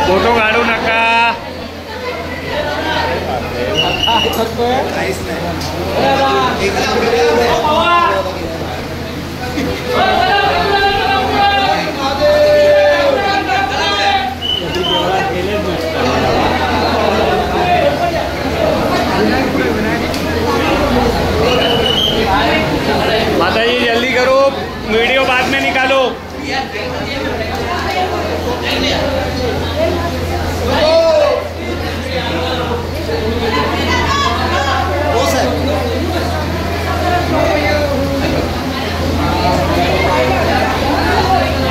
Photo काढू नका। माताजी जल्दी करो, वीडियो बाद में निकालो।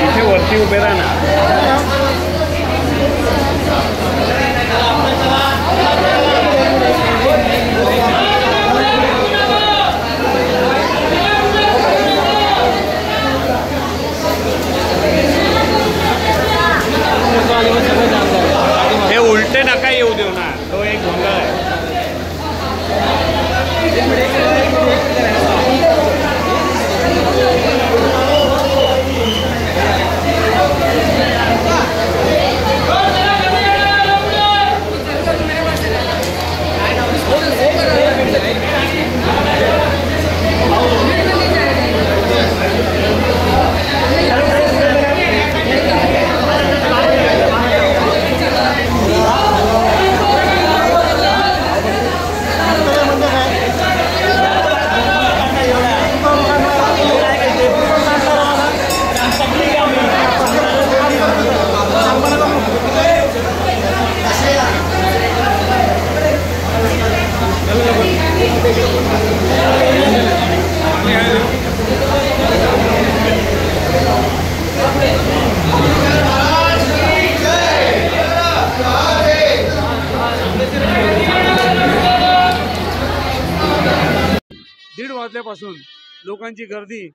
इथे वरती उभे राहा। हे उलटे नका येऊ देऊ ना, तो एक गोंधळ आहे। दीड वाजल्यापासून लोकांची गर्दी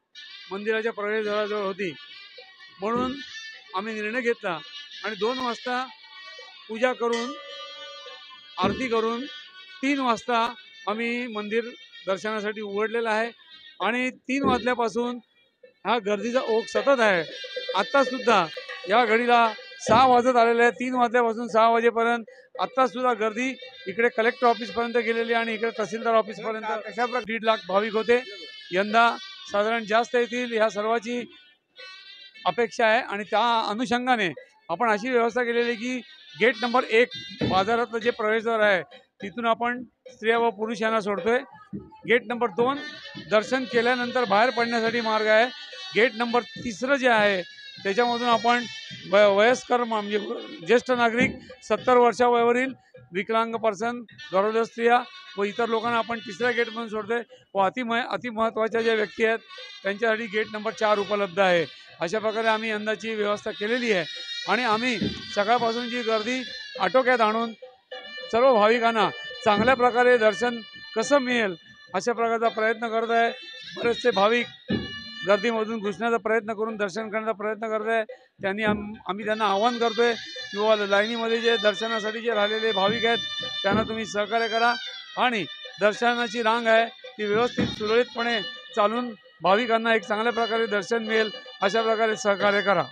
मंदिराच्या प्रवेशद्वाराजवळ होती, म्हणून आम्ही निर्णय घेतला आणि 2 वाजता पूजा करून आरती करून 3 वाजता आम्ही मंदिर दर्शनासाठी उघडलेलं आहे। आणि 3 वाजल्यापासून हा गर्दीचा ओघ सतत आहे। आत्तासुद्धा या घडीला 6 वाजत आलेले आहे। 3 वाजल्यापासून 6 वाजेपर्यंत आत्तासुद्धा गर्दी इकडे कलेक्टर ऑफिसपर्यंत गेलेली आणि इकडे तहसीलदार ऑफिसपर्यंत। अशा प्रकारे 1.5 लाख भाविक होते। यंदा साधारण जास्त येतील ह्या सर्वाची अपेक्षा आहे आणि त्या अनुषंगाने आपण अशी व्यवस्था केलेली की गेट नंबर 1 बाजारातलं जे प्रवेशद्वार आहे तिथून आपण स्त्रिया व पुरुष यांना सोडतोय। गेट नंबर 2 दर्शन केल्यानंतर बाहेर पडण्यासाठी मार्ग आहे। गेट नंबर 3 जे आहे त्याच्यामधून आपण वयस्कर म्हणजे ज्येष्ठ नागरिक 70 वर्षावरील विकलांग पर्सन गरोदर स्त्रिया व इतर लोकांना आपण 3ऱ्या गेटमधून सोडतोय व अति महत्त्वाच्या ज्या व्यक्ती आहेत त्यांच्यासाठी गेट नंबर 4 उपलब्ध आहे। अशा प्रकारे आम्ही यंदाची व्यवस्था केलेली आहे आणि आम्ही सकाळपासूनची गर्दी आटोक्यात आणून सर्व भाविकांना चांगल्या प्रकारे दर्शन कसं मिळेल अशा प्रकारचा प्रयत्न करत आहे। बरेचसे भाविक गर्दीमधून घुसण्याचा प्रयत्न करून दर्शन करण्याचा प्रयत्न करत आहे। त्यांनी आम्ही त्यांना आवाहन करतोय की बाबा लाईनीमध्ये जे दर्शनासाठी जे राहिलेले भाविक आहेत त्यांना तुम्ही सहकार्य करा आणि दर्शनाची रांग आहे ती व्यवस्थित सुरळीतपणे चालून भाविकांना एक चांगल्या प्रकारे दर्शन मिळेल अशा प्रकारे सहकार्य करा।